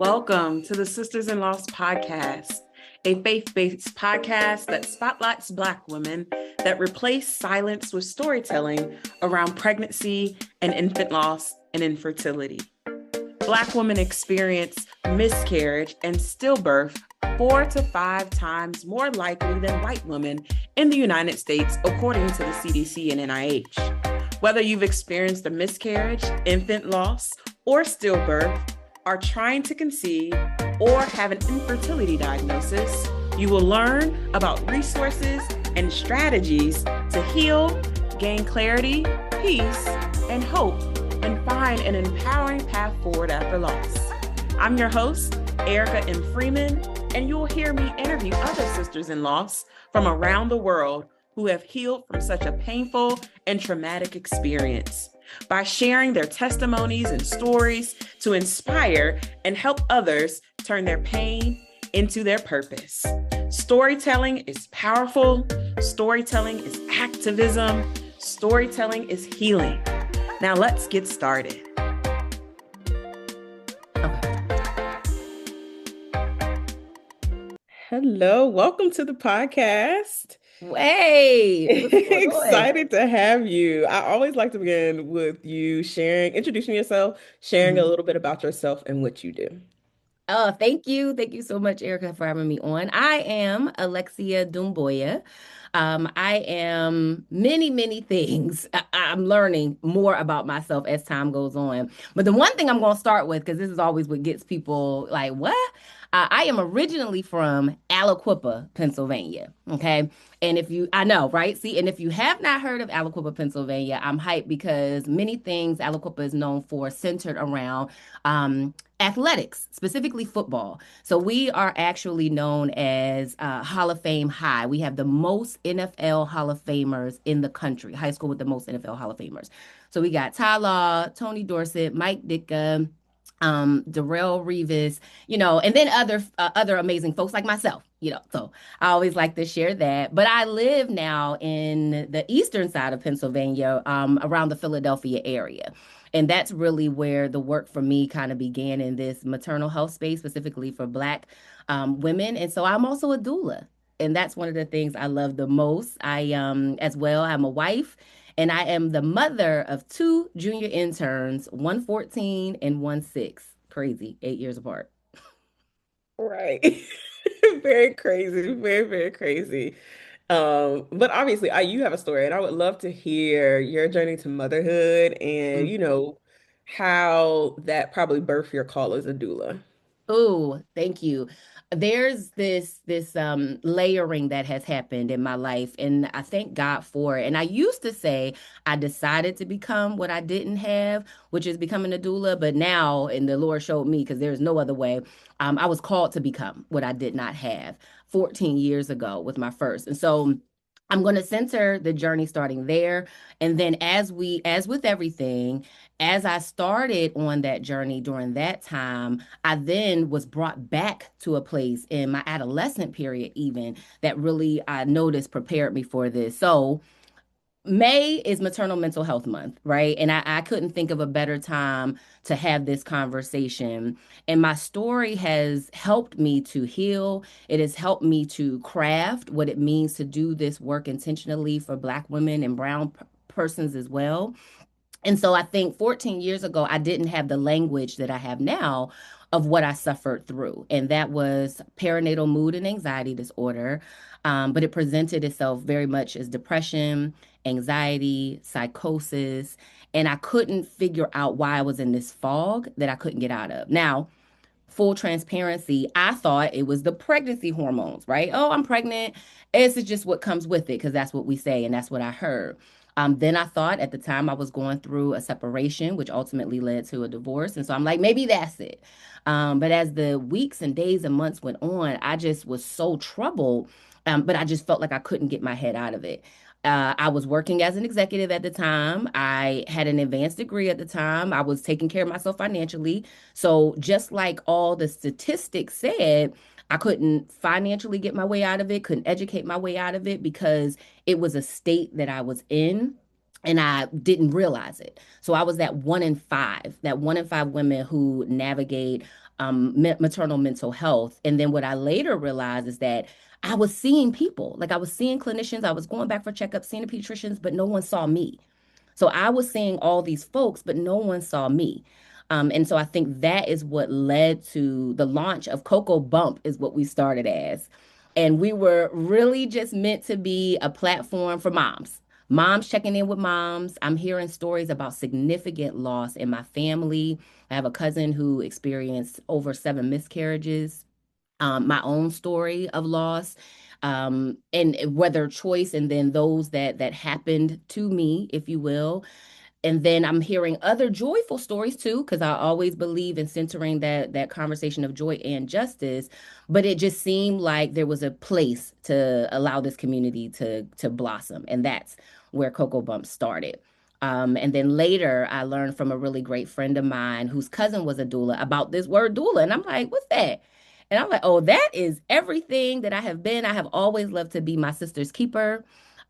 Welcome to the Sisters in Loss podcast, a faith-based podcast that spotlights Black women that replace silence with storytelling around pregnancy and infant loss and infertility. Black women experience miscarriage and stillbirth 4 to 5 times more likely than white women in the United States, according to the CDC and NIH. Whether you've experienced a miscarriage, infant loss, or stillbirth, are trying to conceive, or have an infertility diagnosis, you will learn about resources and strategies to heal, gain clarity, peace, and hope, and find an empowering path forward after loss. I'm your host, Erica M. Freeman, and you'll hear me interview other sisters in loss from around the world who have healed from such a painful and traumatic experience by sharing their testimonies and stories to inspire and help others turn their pain into their purpose. Storytelling is powerful. Storytelling is activism. Storytelling is healing. Now let's get started. Hello, welcome to the podcast. Hey, Excited to have you. I always like to begin with you introducing yourself, sharing a little bit about yourself and what you do. Oh, thank you. Thank you so much, Erica, for having me on. I am Alexia Doumbouya. I am many things. I'm learning more about myself as time goes on. But the one thing I'm going to start with, because this is always what gets people like, what? I am originally from Aliquippa, Pennsylvania. Okay. And I know, right? See, and if you have not heard of Aliquippa, Pennsylvania, I'm hyped because many things Aliquippa is known for centered around athletics, specifically football. So we are actually known as Hall of Fame High. We have the most NFL Hall of Famers in the country, high school with the most NFL Hall of Famers. So we got Ty Law, Tony Dorsett, Mike Ditka, Darrell Revis, and then other amazing folks like myself, So I always like to share that. But I live now in the eastern side of Pennsylvania, around the Philadelphia area. And that's really where the work for me kind of began in this maternal health space, specifically for Black women. And so I'm also a doula. And that's one of the things I love the most. As well, I'm a wife. And I am the mother of 2 junior interns, one 14 and one 6. Crazy, 8 years apart. Right. Very crazy. Very crazy. But obviously, you have a story, and I would love to hear your journey to motherhood and, how that probably birthed your call as a doula. Oh, thank you. There's this layering that has happened in my life, and I thank God for it. And I used to say I decided to become what I didn't have, which is becoming a doula. But now, and the Lord showed me, because there's no other way, I was called to become what I did not have 14 years ago with my first. And so I'm going to center the journey starting there. And then as with everything, as I started on that journey during that time, I then was brought back to a place in my adolescent period, even that really I noticed prepared me for this. So May is Maternal Mental Health Month, right? And I couldn't think of a better time to have this conversation. And my story has helped me to heal. It has helped me to craft what it means to do this work intentionally for Black women and brown persons as well. And so I think 14 years ago, I didn't have the language that I have now of what I suffered through. And that was perinatal mood and anxiety disorder. But it presented itself very much as depression, anxiety, psychosis. And I couldn't figure out why I was in this fog that I couldn't get out of. Now, full transparency, I thought it was the pregnancy hormones, right? Oh, I'm pregnant. This is just what comes with it, because that's what we say and that's what I heard. Then I thought at the time I was going through a separation, which ultimately led to a divorce. And so I'm like, maybe that's it. But as the weeks and days and months went on, I just was so troubled. But I just felt like I couldn't get my head out of it. I was working as an executive at the time. I had an advanced degree at the time. I was taking care of myself financially. So just like all the statistics said, I couldn't financially get my way out of it, couldn't educate my way out of it because it was a state that I was in and I didn't realize it. So I was that 1 in 5 women who navigate maternal mental health. And then what I later realized is that I was seeing people, like I was seeing clinicians, I was going back for checkups, seeing the pediatricians, but no one saw me. So I was seeing all these folks, but no one saw me. And so I think that is what led to the launch of Coco Bump, is what we started as. And we were really just meant to be a platform for moms. Moms checking in with moms. I'm hearing stories about significant loss in my family. I have a cousin who experienced over 7 miscarriages, my own story of loss, and whether choice, and then those that happened to me, if you will. And then I'm hearing other joyful stories too, because I always believe in centering that conversation of joy and justice. But it just seemed like there was a place to allow this community to blossom, and that's where Cocoa Bump started. And then later, I learned from a really great friend of mine whose cousin was a doula about this word doula, and I'm like, "What's that?" And I'm like, "Oh, that is everything that I have been. I have always loved to be my sister's keeper."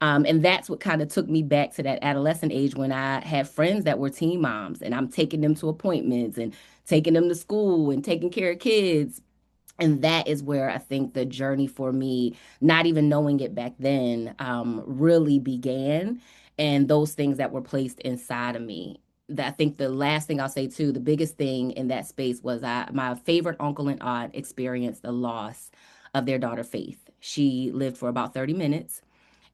And that's what kind of took me back to that adolescent age when I had friends that were teen moms, and I'm taking them to appointments and taking them to school and taking care of kids. And that is where I think the journey for me, not even knowing it back then, really began. And those things that were placed inside of me. That I think the last thing I'll say too, the biggest thing in that space was my favorite uncle and aunt experienced the loss of their daughter Faith. She lived for about 30 minutes.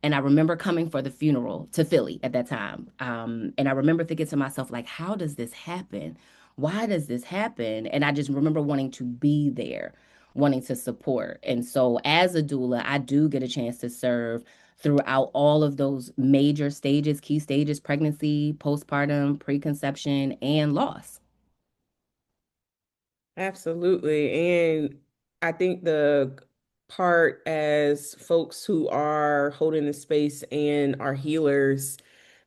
And I remember coming for the funeral to Philly at that time. And I remember thinking to myself, like, how does this happen? Why does this happen? And I just remember wanting to be there, wanting to support. And so as a doula, I do get a chance to serve throughout all of those major stages, key stages: pregnancy, postpartum, preconception, and loss. Absolutely. And I think the part as folks who are holding the space and are healers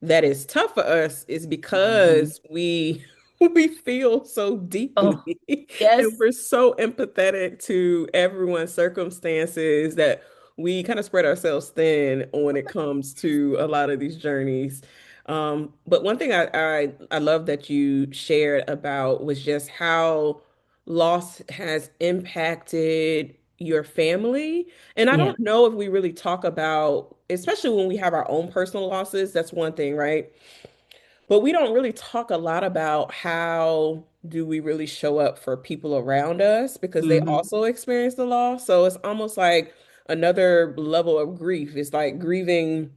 that is tough for us is Mhm. because we we feel so deeply Oh, yes. and we're so empathetic to everyone's circumstances that we kind of spread ourselves thin when it comes to a lot of these journeys. But one thing I love that you shared about was just how loss has impacted your family. And I Yeah. don't know if we really talk about, especially when we have our own personal losses, that's one thing, right? But we don't really talk a lot about how do we really show up for people around us because they Hmm. also experience the loss. So it's almost like another level of grief. It's like grieving,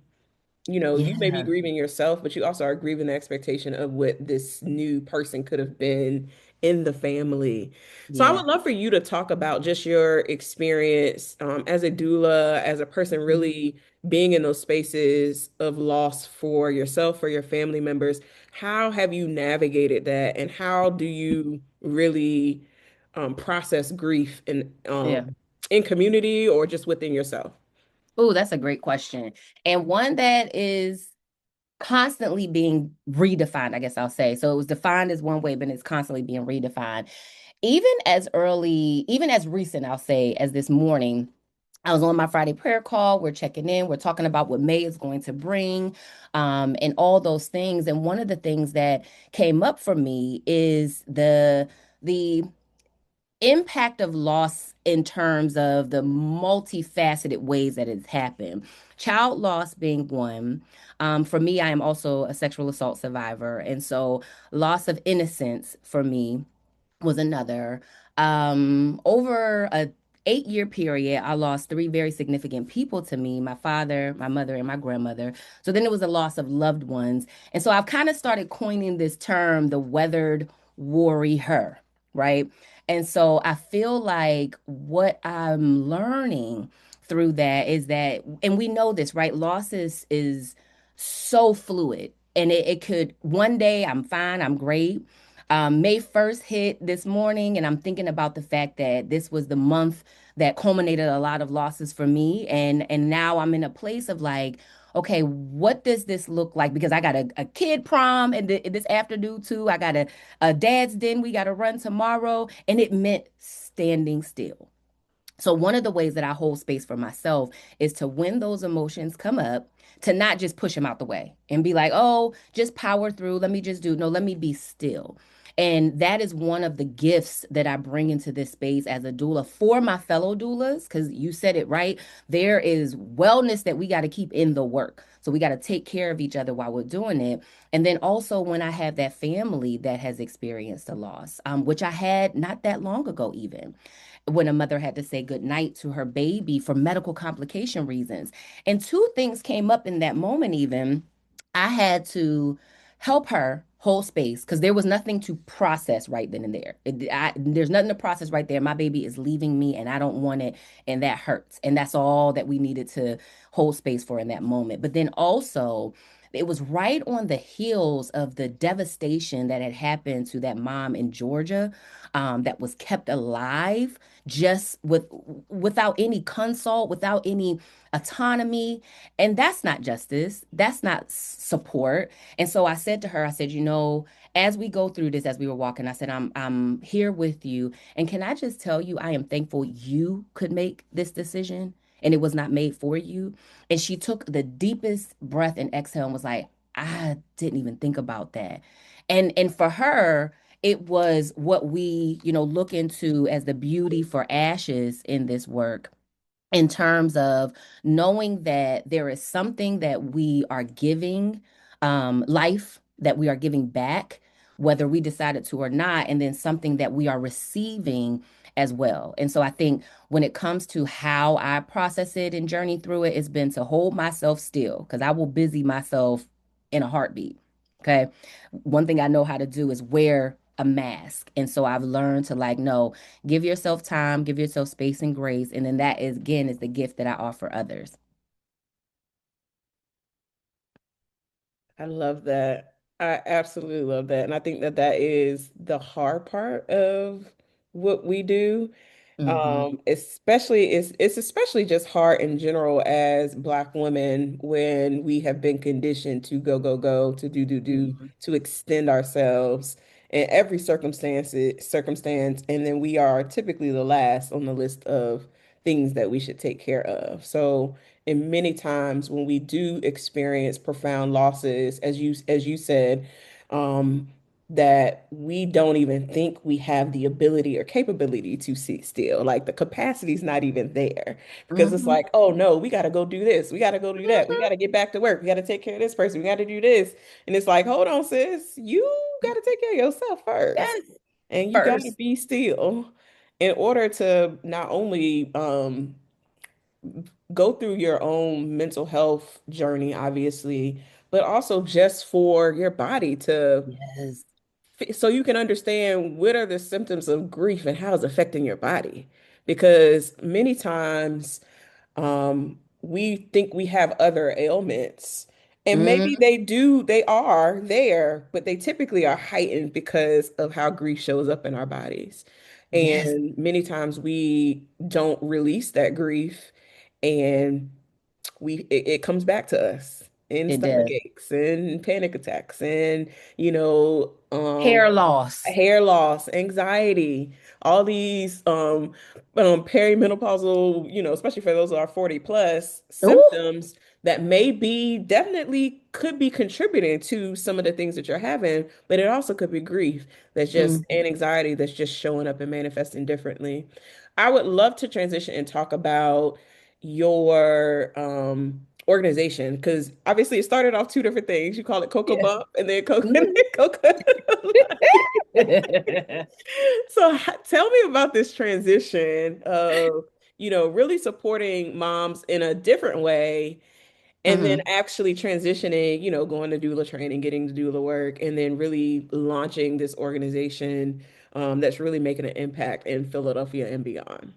you may be Yeah. grieving yourself, but you also are grieving the expectation of what this new person could have been in the family. So I Yeah. would love for you to talk about just your experience as a doula, as a person really being in those spaces of loss for yourself, for your family members. How have you navigated that, and how do you really process grief Yeah. in community or just within yourself? Oh, that's a great question. And one that is constantly being redefined, I guess I'll say. So it was defined as one way, but it's constantly being redefined. Even as recent, I'll say, as this morning, I was on my Friday prayer call. We're checking in. We're talking about what May is going to bring, and all those things. And one of the things that came up for me is the impact of loss in terms of the multifaceted ways that it's happened. Child loss being one. For me, I am also a sexual assault survivor. And so loss of innocence for me was another. Over a 8-year period, I lost three very significant people to me: my father, my mother, and my grandmother. So then it was a loss of loved ones. And so I've kind of started coining this term, the weathered warrior, right? And so I feel like what I'm learning through that is that, and we know this, right? Loss is so fluid. And it could, one day I'm fine, I'm great. May 1st hit this morning, and I'm thinking about the fact that this was the month that culminated a lot of losses for me. And now I'm in a place of like, okay, what does this look like? Because I got a kid prom this afternoon too. I got a dad's den we got to run tomorrow, and it meant standing still. So, one of the ways that I hold space for myself is to, when those emotions come up, to not just push them out the way and be like, oh, just power through. Let me just do. No, let me be still. And that is one of the gifts that I bring into this space as a doula for my fellow doulas, because you said it right. There is wellness that we got to keep in the work. So we got to take care of each other while we're doing it. And then also, when I have that family that has experienced a loss, which I had not that long ago, even when a mother had to say goodnight to her baby for medical complication reasons. And two things came up in that moment, even. I had to help her hold space because there was nothing to process right then and there. There's nothing to process right there. My baby is leaving me and I don't want it. And that hurts. And that's all that we needed to hold space for in that moment. But then also, it was right on the heels of the devastation that had happened to that mom in Georgia, that was kept alive just without any consult, without any autonomy. And that's not justice. That's not support. And so I said to her, I said, as we go through this, as we were walking, I said, I'm here with you. And can I just tell you, I am thankful you could make this decision and it was not made for you. And she took the deepest breath and exhale and was like, I didn't even think about that. And for her, it was what we, look into as the beauty for ashes in this work, in terms of knowing that there is something that we are giving, life, that we are giving back, whether we decided to or not, and then something that we are receiving as well. And so I think when it comes to how I process it and journey through it, it's been to hold myself still because I will busy myself in a heartbeat. Okay. One thing I know how to do is wear a mask. And so I've learned to, like, no, give yourself time, give yourself space and grace. And then that is, again, is the gift that I offer others. I love that. I absolutely love that. And I think that that is the hard part of what we do. Hmm. Especially it's especially just hard in general as Black women when we have been conditioned to go, go, go, to do, do, do, Hmm. to extend ourselves in every circumstance, and then we are typically the last on the list of things that we should take care of. So, and many times when we do experience profound losses, as you said, um, that we don't even think we have the ability or capability to sit still. Like the capacity is not even there because it's Hmm. like, oh no, we got to go do this. We got to go do that. We got to get back to work. We got to take care of this person. We got to do this. And it's like, hold on, sis, you got to take care of yourself first. Yes. And you got to First. be still in order to not only go through your own mental health journey, obviously, but also just for your body to Yes. so you can understand what are the symptoms of grief and how it's affecting your body. Because many times we think we have other ailments, and maybe Hmm. they are there, but they typically are heightened because of how grief shows up in our bodies. Yes, And many times we don't release that grief, and it comes back to us in it stomach does. aches and panic attacks and Hair loss. hair loss, anxiety, all these perimenopausal, especially for those who are 40 plus, Ooh. symptoms that may be definitely could be contributing to some of the things that you're having, but it also could be grief that's just Mhm. and anxiety that's just showing up and manifesting differently. I would love to transition and talk about your organization because obviously it started off two different things. You call it Cocoa Yeah. Bump and then Cocoa and Mhm. then Cocoa. So tell me about this transition of, really supporting moms in a different way and then Mhm. actually transitioning, going to doula training, getting to doula work, and then really launching this organization that's really making an impact in Philadelphia and beyond.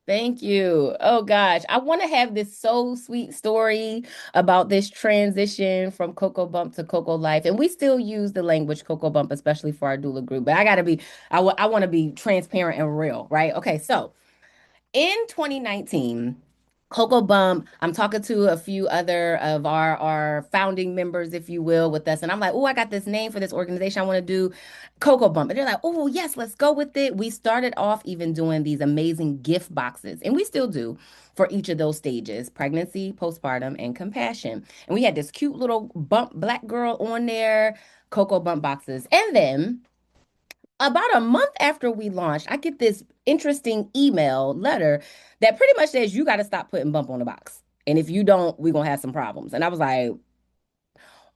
Thank you. Oh gosh, I want to have this so sweet story about this transition from Cocoa Bump to Cocoa Life, and we still use the language Cocoa Bump, especially for our doula group. But I want to be transparent and real, right? Okay, so in 2019. Coco Bump. I'm talking to a few other of our founding members, if you will, with us. And I'm like, oh, I got this name for this organization. I want to do Coco Bump. And they're like, oh, yes, let's go with it. We started off even doing these amazing gift boxes, and we still do for each of those stages: pregnancy, postpartum, and compassion. And we had this cute little bump black girl on there, Coco Bump boxes. And then about a month after we launched, I get this interesting email letter that pretty much says you got to stop putting bump on the box. And if you don't, we're gonna have some problems. And I was like,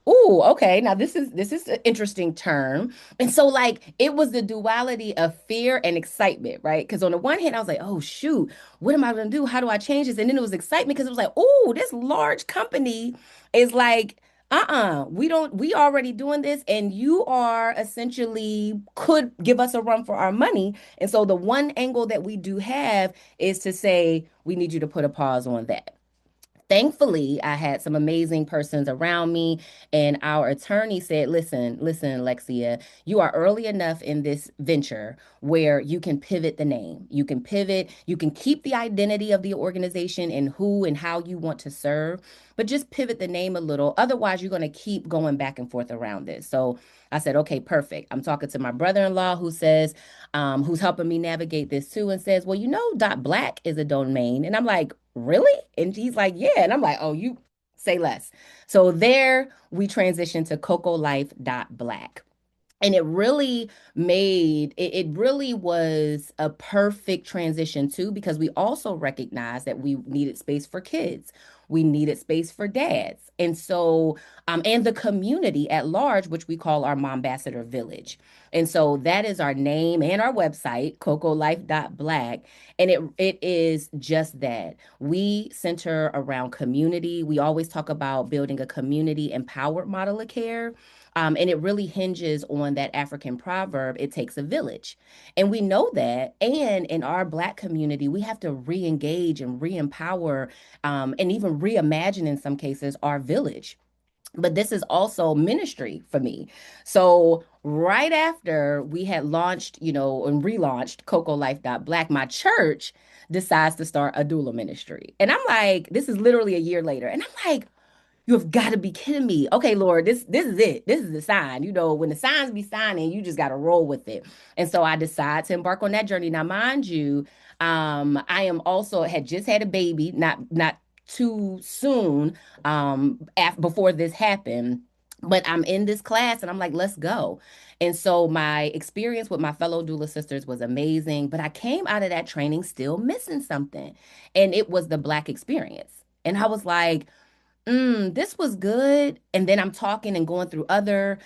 "Ooh, okay. Now this is an interesting term." And so like it was the duality of fear and excitement, right? Because on the one hand, I was like, "Oh shoot, what am I gonna do? How do I change this?" And then it was excitement because it was like, "Oh, this large company is like, we already doing this, and you are essentially could give us a run for our money." And so the one angle that we do have is to say, we need you to put a pause on that. Thankfully, I had some amazing persons around me, and our attorney said, listen, Alexia, you are early enough in this venture where you can pivot the name. You can pivot, you can keep the identity of the organization and who and how you want to serve, but just pivot the name a little. Otherwise, you're going to keep going back and forth around this. So I said, okay, perfect. I'm talking to my brother-in-law who says, who's helping me navigate this too, and says, well, .black is a domain. And I'm like, really? And he's like, yeah. And I'm like, oh, you say less. So there we transitioned to cocolife.black. And it really was a perfect transition too, because we also recognized that we needed space for kids. We needed space for dads. And so, and the community at large, which we call our Mombassador Village. And so that is our name and our website, cocolife.black. And it is just that. We center around community. We always talk about building a community empowered model of care. And it really hinges on that African proverb, it takes a village. And we know that. And in our Black community, we have to re engage and re empower and even reimagine in some cases our village. But this is also ministry for me. So, right after we had launched, and relaunched cocolife.black, my church decides to start a doula ministry. And I'm like, this is literally a year later. And I'm like, you have got to be kidding me. Okay, Lord, this is it. This is the sign. When the signs be signing, you just got to roll with it. And so I decided to embark on that journey. Now, mind you, I am also had just had a baby, not too soon, before this happened. But I'm in this class and I'm like, let's go. And so my experience with my fellow doula sisters was amazing. But I came out of that training still missing something. And it was the Black experience. And I was like, this was good. And then I'm talking and going through again,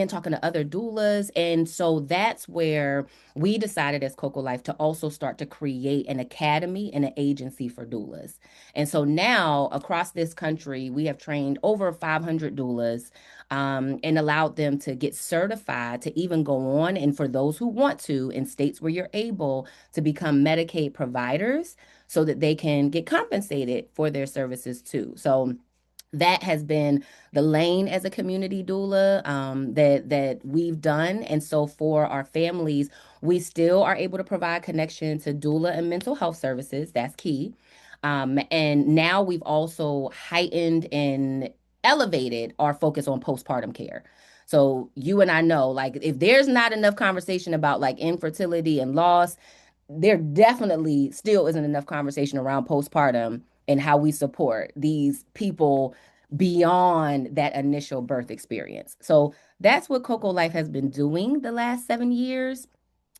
talking to other doulas. And so that's where we decided as Coco Life to also start to create an academy and an agency for doulas. And so now across this country, we have trained over 500 doulas and allowed them to get certified to even go on. And for those who want to, in states where you're able to become Medicaid providers so that they can get compensated for their services too. So that has been the lane as a community doula that we've done. And so for our families, we still are able to provide connection to doula and mental health services. That's key. And now we've also heightened and elevated our focus on postpartum care. So you and I know, like, if there's not enough conversation about like infertility and loss, there definitely still isn't enough conversation around postpartum and how we support these people beyond that initial birth experience. So that's what Coco Life has been doing the last 7 years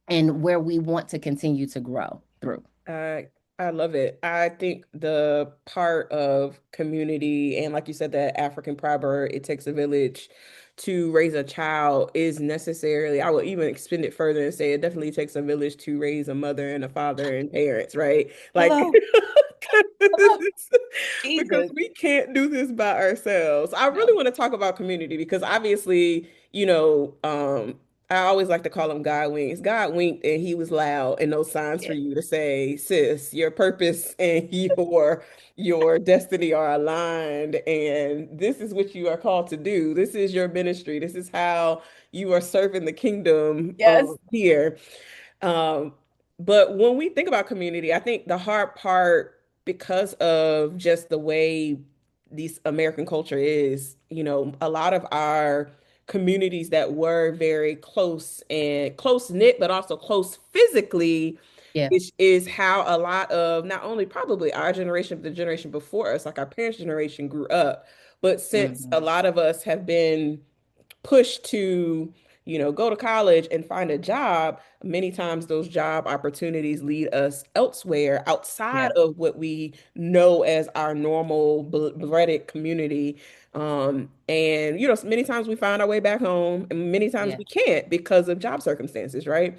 and where we want to continue to grow through. I I love it. I think the part of community and like you said, that African proverb, it takes a village to raise a child is necessarily, I would even extend it further and say it definitely takes a village to raise a mother and a father and parents, right? Like Hello. Hello. because Jesus. we can't do this by ourselves. I really No. want to talk about community because obviously, I always like to call him God winks. God winked and he was loud and those signs for Yeah. you to say, sis, your purpose and your destiny are aligned and this is what you are called to do. This is your ministry. This is how you are serving the kingdom Yes. here. Um, but when we think about community, I think the hard part because of just the way these American culture is, a lot of our communities that were very close and close knit, but also close physically, Yeah. which is how a lot of not only probably our generation, but the generation before us, like our parents' generation, grew up. But since a Hmm. lot of us have been push to, go to college and find a job, many times those job opportunities lead us elsewhere outside Yeah. of what we know as our normal blooded community. And, many times we find our way back home, and many times Yeah. we can't because of job circumstances, right?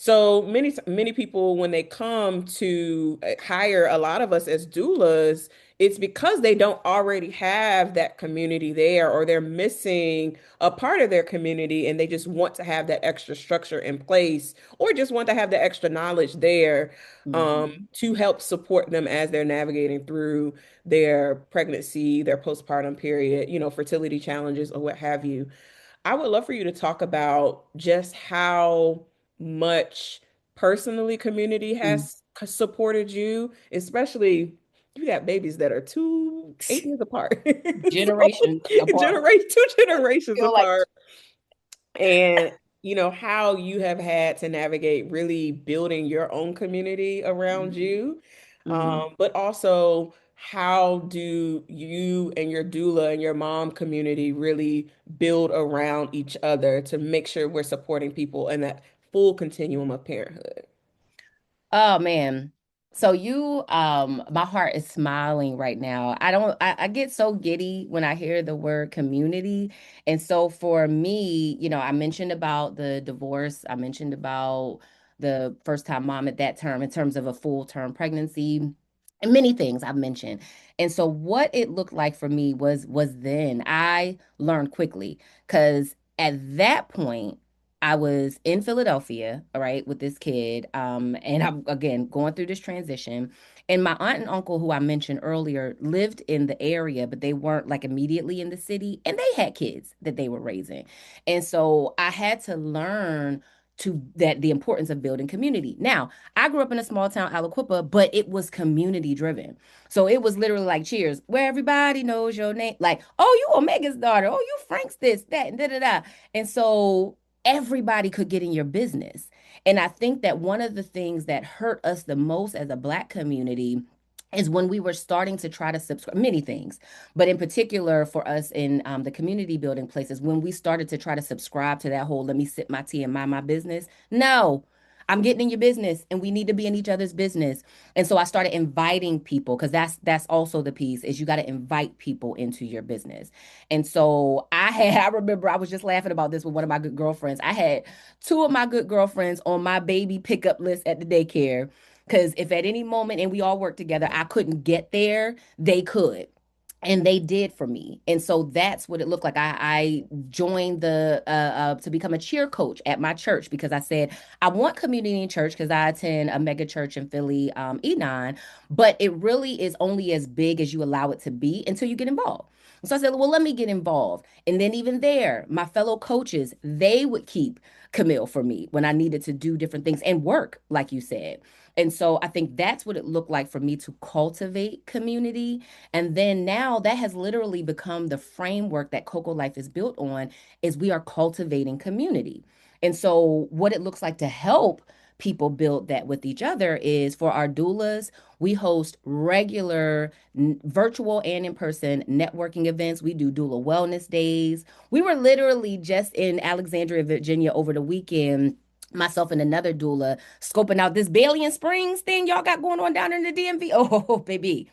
So many people, when they come to hire a lot of us as doulas, it's because they don't already have that community there, or they're missing a part of their community, and they just want to have that extra structure in place, or just want to have the extra knowledge there, Hmm. to help support them as they're navigating through their pregnancy, their postpartum period, fertility challenges or what have you. I would love for you to talk about just how much personally community has supported you, especially you got babies that are 8 years apart. So Generations apart. two generations Feel like. apart. And how you have had to navigate really building your own community around Hmm. you. Hmm. But also, how do you and your doula and your mom community really build around each other to make sure we're supporting people in that full continuum of parenthood? Oh man. So my heart is smiling right now. I get so giddy when I hear the word community. And so for me, I mentioned about the divorce. I mentioned about the first time mom at that term in terms of a full term pregnancy and many things I've mentioned. And so what it looked like for me was then I learned quickly because at that point I was in Philadelphia, all right, with this kid. And I'm again going through this transition. And my aunt and uncle, who I mentioned earlier, lived in the area, but they weren't like immediately in the city, and they had kids that they were raising. And so I had to learn to that the importance of building community. Now, I grew up in a small town, Aliquippa, but it was community driven. So it was literally like Cheers, where everybody knows your name. Like, oh, you Omega's daughter. Oh, you Frank's this, that, and da da da. And so everybody could get in your business. And I think that one of the things that hurt us the most as a Black community is when we were starting to try to subscribe many things, but in particular for us in the community building places, when we started to try to subscribe to that whole let me sip my tea and mind my business. No, I'm getting in your business and we need to be in each other's business. And so I started inviting people because that's also the piece is you got to invite people into your business. And so I remember I was just laughing about this with one of my good girlfriends. I had two of my good girlfriends on my baby pickup list at the daycare because if at any moment and we all worked together, I couldn't get there, they could. And they did for me. And so that's what it looked like. I joined the to become a cheer coach at my church because I said I want community in church because I attend a mega church in Philly, E9, but it really is only as big as you allow it to be until you get involved. So I said, well, let me get involved. And then even there, my fellow coaches, they would keep Camille for me when I needed to do different things and work, like you said. And so I think that's what it looked like for me to cultivate community. And then now that has literally become the framework that Coco Life is built on is we are cultivating community. And so what it looks like to help people build that with each other is for our doulas, we host regular virtual and in-person networking events. We do doula wellness days. We were literally just in Alexandria, Virginia over the weekend, myself and another doula scoping out this Bailey and Springs thing y'all got going on down in the DMV. Oh, baby,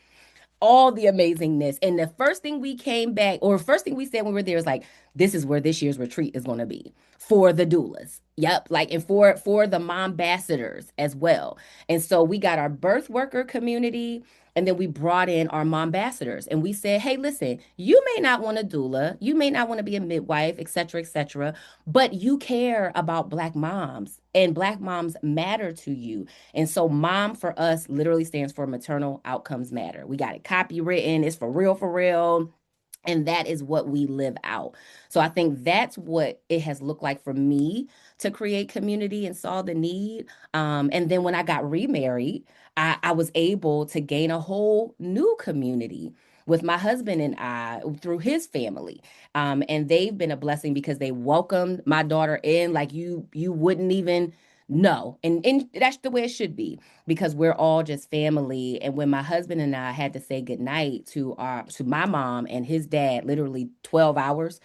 all the amazingness. And the first thing we came back, or first thing we said when we were there was like, this is where this year's retreat is going to be for the doulas. Yep, like and for the mom ambassadors as well. And so we got our birth worker community, and then we brought in our mom ambassadors, and we said, hey, listen, you may not want a doula, you may not want to be a midwife, et cetera, but you care about Black moms, and Black moms matter to you. And so mom for us literally stands for maternal outcomes matter. We got it copywritten. It's for real, for real. And that is what we live out. So I think that's what it has looked like for me to create community and saw the need. And then when I got remarried, I was able to gain a whole new community with my husband and I through his family. And they've been a blessing because they welcomed my daughter in like you wouldn't even know. And that's the way it should be because we're all just family. And when my husband and I had to say goodnight to my mom and his dad, literally 12 hours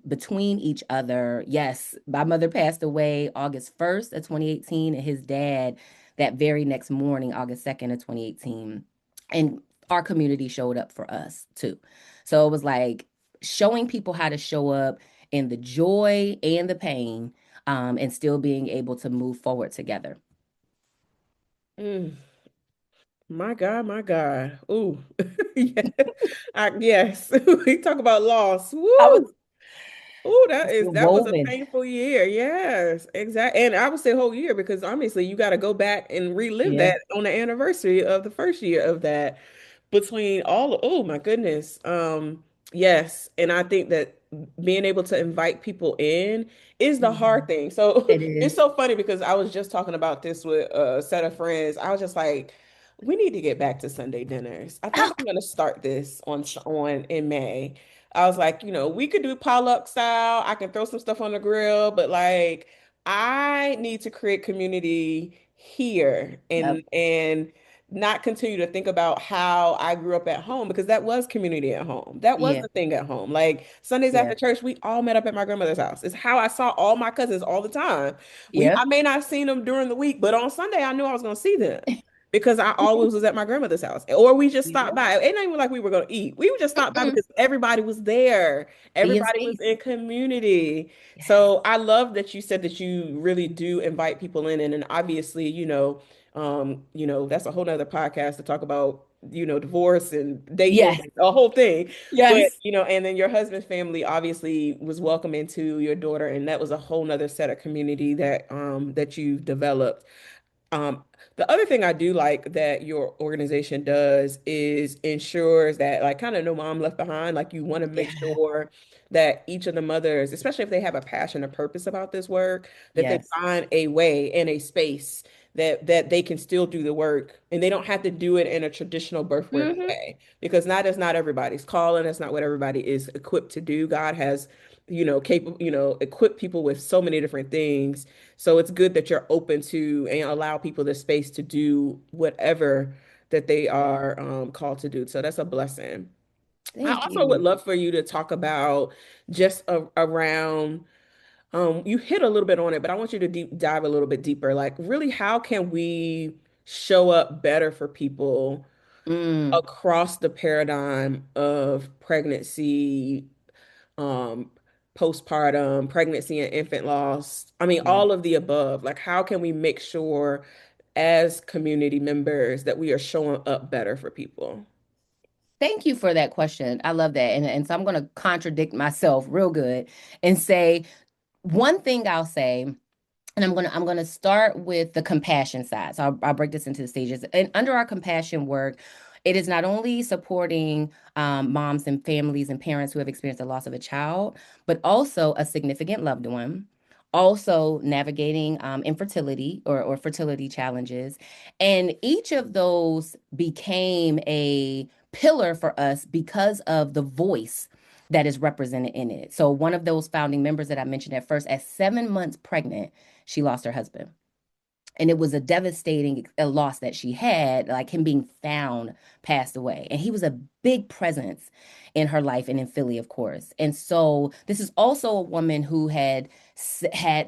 between each other. Yes, my mother passed away August 1st of 2018, and his dad that very next morning, August 2nd of 2018. And our community showed up for us too. So it was like showing people how to show up in the joy and the pain, and still being able to move forward together. Mm, my God, my God. Ooh. Yeah. Yes. We talk about loss. I was Woo. Oh, that was a woven. painful year. Yes, exactly. And I would say whole year because obviously you got to go back and relive Yeah. that on the anniversary of the first year of that between all, oh my goodness. Yes, and I think that being able to invite people in is the hard Mhm. thing. So It it's is. so funny because I was just talking about this with a set of friends. I was just like, we need to get back to Sunday dinners. I think I'm going to start this on in May. I was like, we could do potluck style. I can throw some stuff on the grill, but like I need to create community here Yep. and not continue to think about how I grew up at home because that was community at home. That was Yeah. the thing at home. Like Sundays Yeah. after church, we all met up at my grandmother's house. It's how I saw all my cousins all the time. I Yep. may not have seen them during the week, but on Sunday I knew I was going to see them because I always was at my grandmother's house. Or we just stopped Yep. by. It ain't even like we were going to eat. We would just stop by Mm-mm. because everybody was there. Be in Everybody was space. in community. Yes. So I love that you said that you really do invite people in. And obviously, that's a whole nother podcast to talk about, divorce and dating Yes. and a whole thing. But, Yes. and then your husband's family obviously was welcome into your daughter, and that was a whole nother set of community that you've developed. Um, the other thing I do like that your organization does is ensures that like kind of no mom left behind. Like you want to make Yeah. sure that each of the mothers, especially if they have a passion or purpose about this work, that they Yes. find a way and a space that they can still do the work and they don't have to do it in a traditional birthwork Hmm. way because that is not everybody's calling. That's not what everybody is equipped to do. God has, capable, equipped people with so many different things, so it's good that you're open to and allow people the space to do whatever that they are called to do. So that's a blessing. I Thank also would you. love for you to talk about just around, you hit a little bit on it, but I want you to deep dive a little bit deeper. Like, really, how can we show up better for people Mm, across the paradigm of pregnancy, um, postpartum, pregnancy and infant loss. I mean, yeah. all of the above. Like, how can we make sure as community members that we are showing up better for people? Thank you for that question. I love that. And so I'm going to contradict myself real good and say one thing I'll say. And I'm gonna start with the compassion side. So I'll break this into the stages. And under our compassion work, it is not only supporting moms and families and parents who have experienced the loss of a child, but also a significant loved one. Also navigating infertility or fertility challenges. And each of those became a pillar for us because of the voice that is represented in it. So one of those founding members that I mentioned at first, at 7 months pregnant, she lost her husband. And it was a devastating loss that she had, like him being found passed away. And he was a big presence in her life and in Philly, of course. And so this is also a woman who had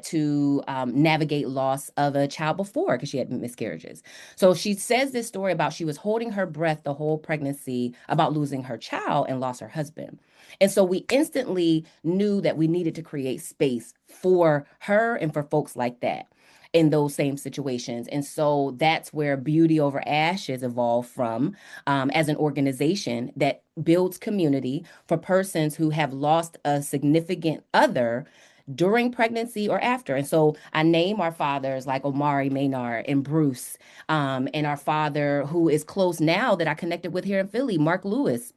to navigate loss of a child before because she had miscarriages. So she says this story about she was holding her breath the whole pregnancy about losing her child and lost her husband. And so we instantly knew that we needed to create space for her and for folks like that in those same situations. And so that's where Beauty Over Ashes evolved from, as an organization that builds community for persons who have lost a significant other during pregnancy or after. And so I name our fathers like Omari Maynard and Bruce, and our father who is close now that I connected with here in Philly, Mark Lewis.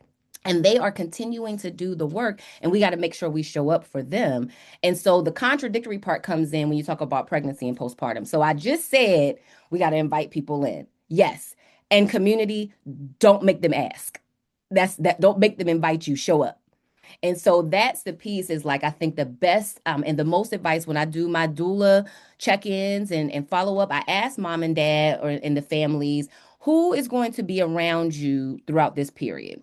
and they are continuing to do the work, and we got to make sure we show up for them. And so the contradictory part comes in when you talk about pregnancy and postpartum. So I just said we got to invite people in, yes, and community, don't make them ask. That's that, don't make them invite you, show up. And so that's the piece, is like, I think the best and the most advice when I do my doula check-ins and follow up, I ask mom and dad or in the families, who is going to be around you throughout this period.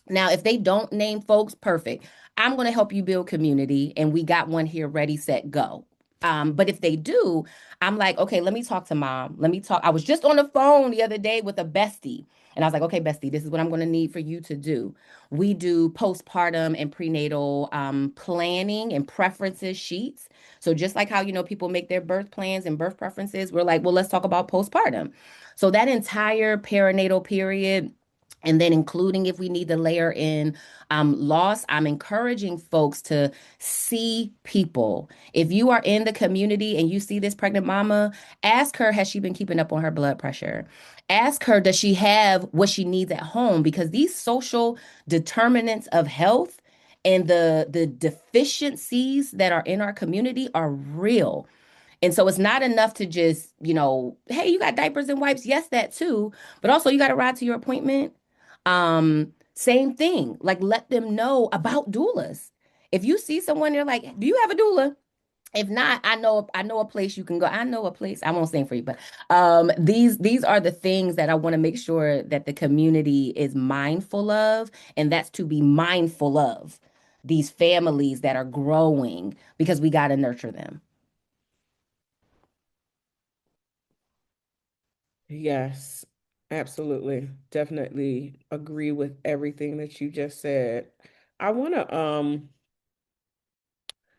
Now, if they don't name folks, perfect. I'm going to help you build community, and we got one here ready, set, go. But if they do, I'm like, okay, let me talk to mom. Let me talk. I was just on the phone the other day with a bestie, and I was like, okay, bestie, this is what I'm going to need for you to do. We do postpartum and prenatal planning and preferences sheets. So just like how, people make their birth plans and birth preferences, we're like, well, let's talk about postpartum. So that entire perinatal period, and then including if we need to layer in loss, I'm encouraging folks to see people. If you are in the community and you see this pregnant mama, ask her, has she been keeping up on her blood pressure? Ask her, does she have what she needs at home? Because these social determinants of health and the deficiencies that are in our community are real. And so it's not enough to just, hey, you got diapers and wipes. Yes, that too. But also you got to ride to your appointment. Same thing. Like, let them know about doulas. If you see someone, they're like, do you have a doula? If not, I know a place you can go. I know a place. I won't sing for you, but these are the things that I want to make sure that the community is mindful of, and that's to be mindful of these families that are growing, because we got to nurture them. Yes, absolutely. Definitely agree with everything that you just said. I want to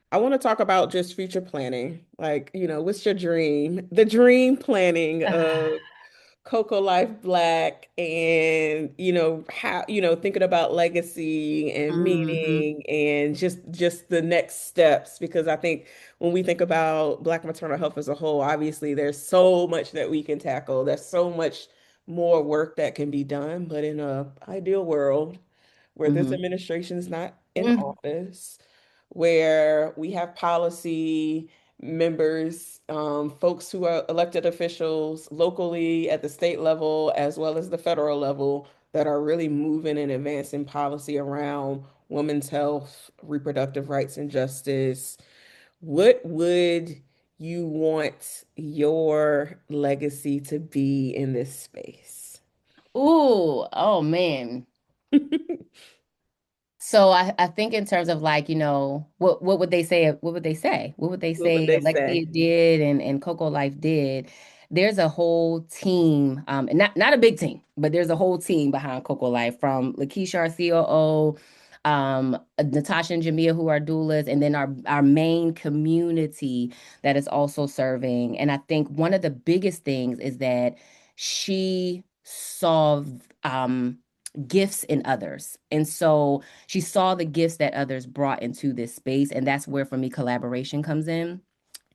I want to talk about just future planning. Like, what's your dream? The dream planning of Coco Life Black, and how, thinking about legacy and Hmm. meaning and just the next steps, because I think when we think about Black maternal health as a whole, obviously there's so much that we can tackle. There's so much more work that can be done, but in a ideal world where this Hmm. administration is not in Hmm. office, where we have policy members, folks who are elected officials locally at the state level as well as the federal level, that are really moving and advancing policy around women's health, reproductive rights, and justice. What would you want your legacy to be in this space? Ooh, oh man. So I think in terms of, like, what would they say? What would they say? What would they What would say they Alexia say? did and Coco Life did? There's a whole team, and not a big team, but there's a whole team behind Coco Life, from Lakeisha, our COO, Natasha and Jamia, who are doulas, and then our main community that is also serving. And I think one of the biggest things is that she saw gifts in others. And so she saw the gifts that others brought into this space. And that's where, for me, collaboration comes in.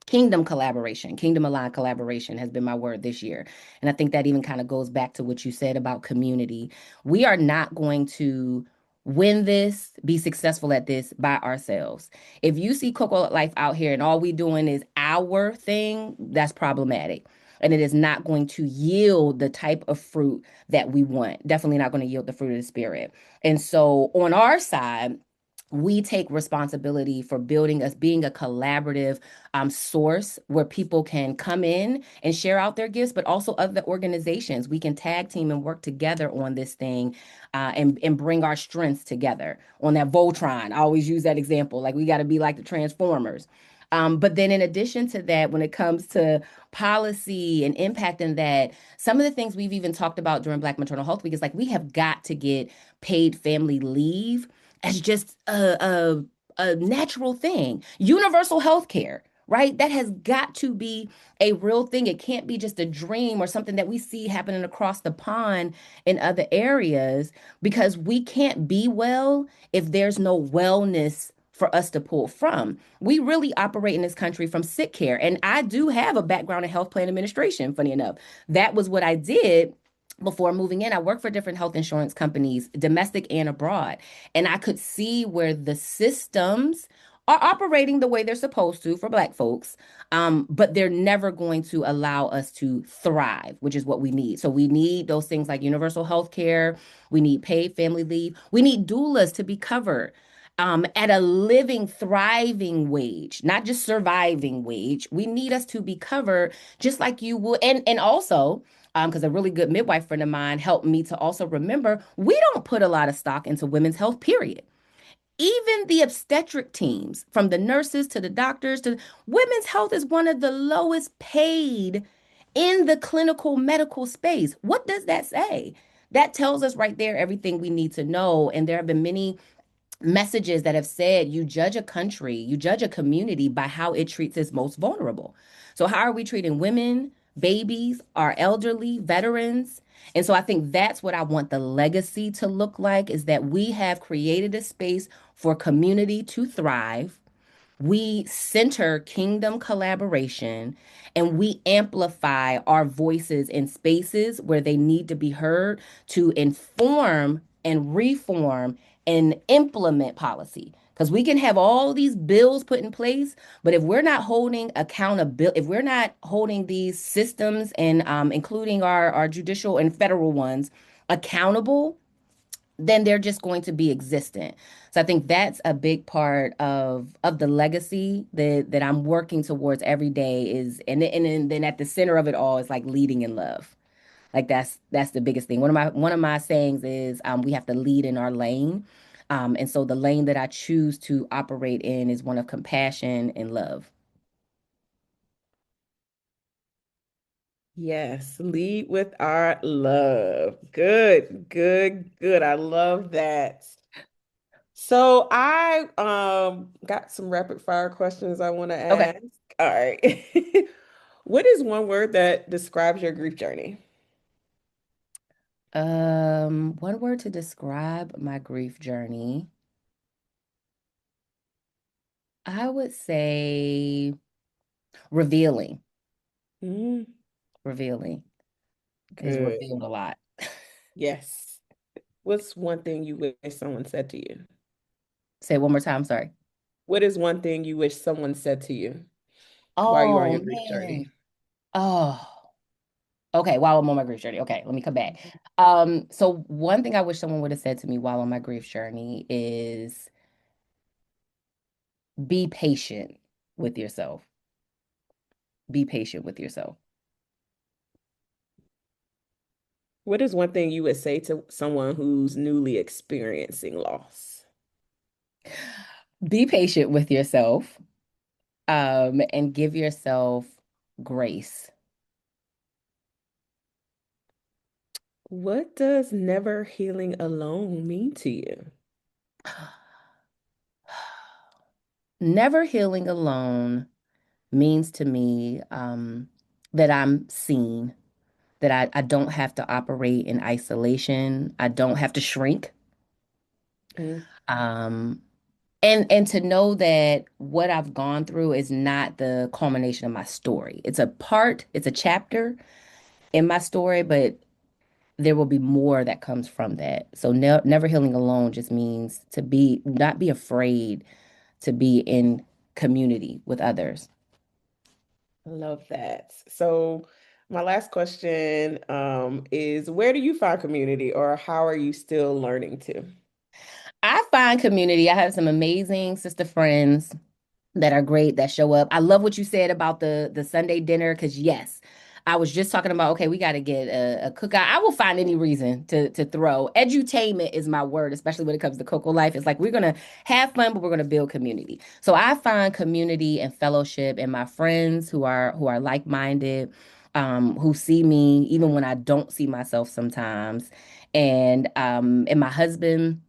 Kingdom collaboration, kingdom aligned collaboration has been my word this year. And I think that even kind of goes back to what you said about community. We are not going to win this, be successful at this by ourselves. If you see Coco Life out here and all we doing is our thing, that's problematic. And it is not going to yield the type of fruit that we want. Definitely not going to yield the fruit of the spirit. And so on our side, we take responsibility for building us being a collaborative source where people can come in and share out their gifts, but also other organizations. We can tag team and work together on this thing, and bring our strengths together on that Voltron. I always use that example. Like, we got to be like the Transformers. But then in addition to that, when it comes to policy and impact in that, some of the things we've even talked about during Black Maternal Health Week is, like, we have got to get paid family leave as just a natural thing. Universal health care, right? That has got to be a real thing. It can't be just a dream or something that we see happening across the pond in other areas, because we can't be well if there's no wellness for us to pull from. We really operate in this country from sick care. And I do have a background in health plan administration, funny enough. That was what I did before moving in, I worked for different health insurance companies, domestic and abroad. And I could see where the systems are operating the way they're supposed to for Black folks, but they're never going to allow us to thrive, which is what we need. So we need those things like universal health care. We need paid family leave. We need doulas to be covered. At a living, thriving wage, not just surviving wage. We need us to be covered just like you would. And also, because a really good midwife friend of mine helped me to also remember we don't put a lot of stock into women's health, period. Even the obstetric teams, from the nurses to the doctors to women's health, is one of the lowest paid in the clinical medical space. What does that say? That tells us right there everything we need to know. And there have been many messages that have said you judge a country, you judge a community by how it treats its most vulnerable. So, how are we treating women, babies, our elderly, veterans? And so I think that's what I want the legacy to look like is that we have created a space for community to thrive. We center kingdom collaboration and we amplify our voices in spaces where they need to be heard to inform and reform and implement policy. Because we can have all these bills put in place, but if we're not holding accountability, if we're not holding these systems and including our judicial and federal ones accountable, then they're just going to be existent. So I think that's a big part of the legacy that I'm working towards every day is and then at the center of it all is like leading in love. Like that's the biggest thing. One of my sayings is we have to lead in our lane. And so the lane that I choose to operate in is one of compassion and love. Yes, lead with our love. Good, good, good. I love that. So I got some rapid fire questions I want to Okay. ask. All right. What is one word that describes your grief journey? One word to describe my grief journey. I would say revealing. Mm, Revealing is good. revealed a lot. Yes. What's one thing you wish someone said to you? Say it one more time, sorry. What is one thing you wish someone said to you while you were on Oh your grief journey? man. Oh, okay. While I'm on my grief journey. Okay, let me come back. So one thing I wish someone would have said to me while on my grief journey is be patient with yourself. Be patient with yourself. What is one thing you would say to someone who's newly experiencing loss? Be patient with yourself, and give yourself grace. What does never healing alone mean to you? Never healing alone means to me that I'm seen, that I don't have to operate in isolation. I don't have to shrink. Mm, Um, and to know that what I've gone through is not the culmination of my story. It's a part, it's a chapter in my story, but there will be more that comes from that. So never healing alone just means to be not be afraid to be in community with others. I love that. So my last question is where do you find community or how are you still learning to? I find community. I have some amazing sister friends that are great that show up. I love what you said about the Sunday dinner because yes, I was just talking about okay, we got to get a cookout. I will find any reason to throw. Edutainment is my word, especially when it comes to Coco Life. It's like we're gonna have fun, but we're gonna build community. So I find community and fellowship in my friends who are like-minded, who see me even when I don't see myself sometimes, and my husband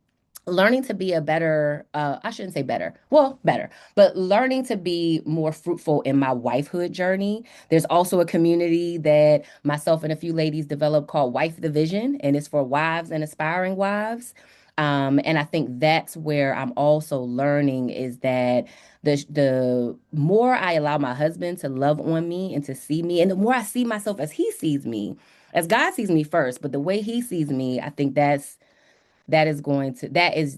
learning to be a better I shouldn't say better, well, better, but learning to be more fruitful in my wifehood journey. There's also a community that myself and a few ladies developed called Wife the Vision, and it's for wives and aspiring wives. And I think that's where I'm also learning is that the more I allow my husband to love on me and to see me, and the more I see myself as he sees me, as God sees me first, but the way he sees me, I think that is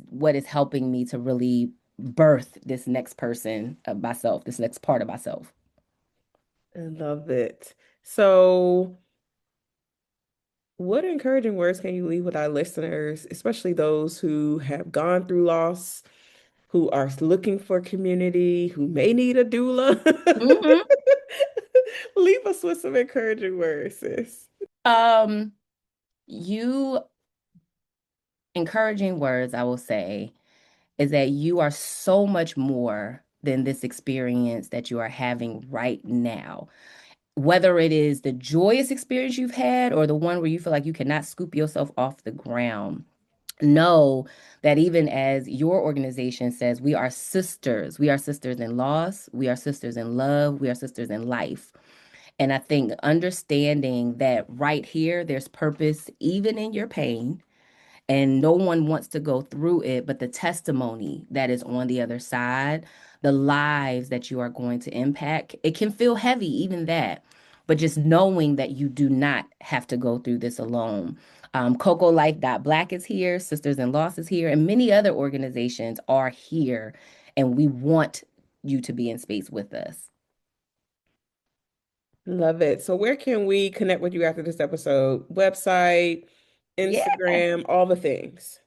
what is helping me to really birth this next person of myself, this next part of myself. I love it. So, what encouraging words can you leave with our listeners, especially those who have gone through loss, who are looking for community, who may need a doula? Mhm. Leave us with some encouraging words, sis. Um, you encouraging words, I will say, is that you are so much more than this experience that you are having right now. Whether it is the joyous experience you've had or the one where you feel like you cannot scoop yourself off the ground, know that even as your organization says, we are sisters. We are sisters in loss. We are sisters in love. We are sisters in life. And I think understanding that right here, there's purpose even in your pain, and no one wants to go through it, but the testimony that is on the other side, the lives that you are going to impact, it can feel heavy, even that. But just knowing that you do not have to go through this alone. Cocolife.black is here, Sisters in Loss is here, and many other organizations are here, and we want you to be in space with us. Love it. So, where can we connect with you after this episode? Website, Yeah. Instagram, all the things.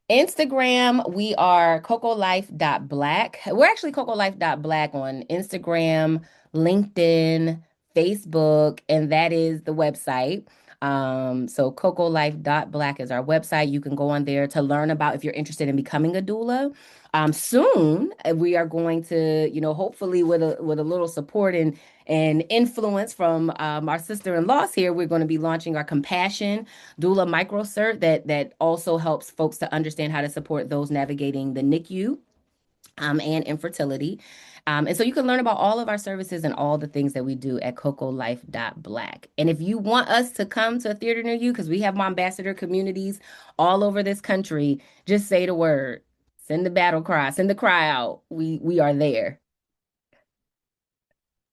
Instagram, we are cocolife.black. We're actually cocolife.black on Instagram, LinkedIn, Facebook, and that is the website. So cocolife.black is our website. You can go on there to learn about if you're interested in becoming a doula. Soon we are going to, hopefully with a little support and influence from our sister-in-laws here, we're going to be launching our Compassion Doula microcert that also helps folks to understand how to support those navigating the NICU and infertility. And so you can learn about all of our services and all the things that we do at cocolife.black. And if you want us to come to a theater near you, because we have ambassador communities all over this country, just say the word. Send the battle cry, send the cry out. We are there.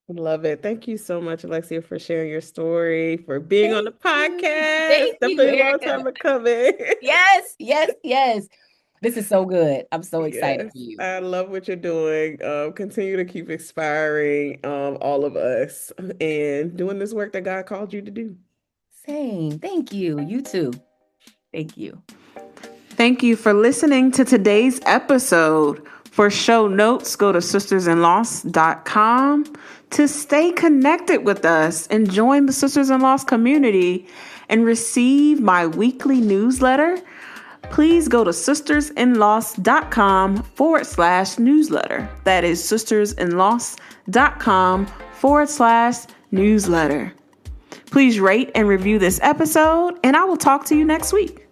Love it. Thank you so much, Alexia, for sharing your story, for being on Thank the you. podcast. Thank you, Definitely a long Erica. time coming. Yes, yes, yes. This is so good. I'm so excited Yes, for you. I love what you're doing. Continue to keep inspiring all of us and doing this work that God called you to do. Same. Thank you. You too. Thank you. Thank you for listening to today's episode. For show notes, go to sistersinloss.com to stay connected with us and join the Sisters in Loss community and receive my weekly newsletter. Please go to sistersinloss.com/newsletter. That is sistersinloss.com/newsletter. Please rate and review this episode, and I will talk to you next week.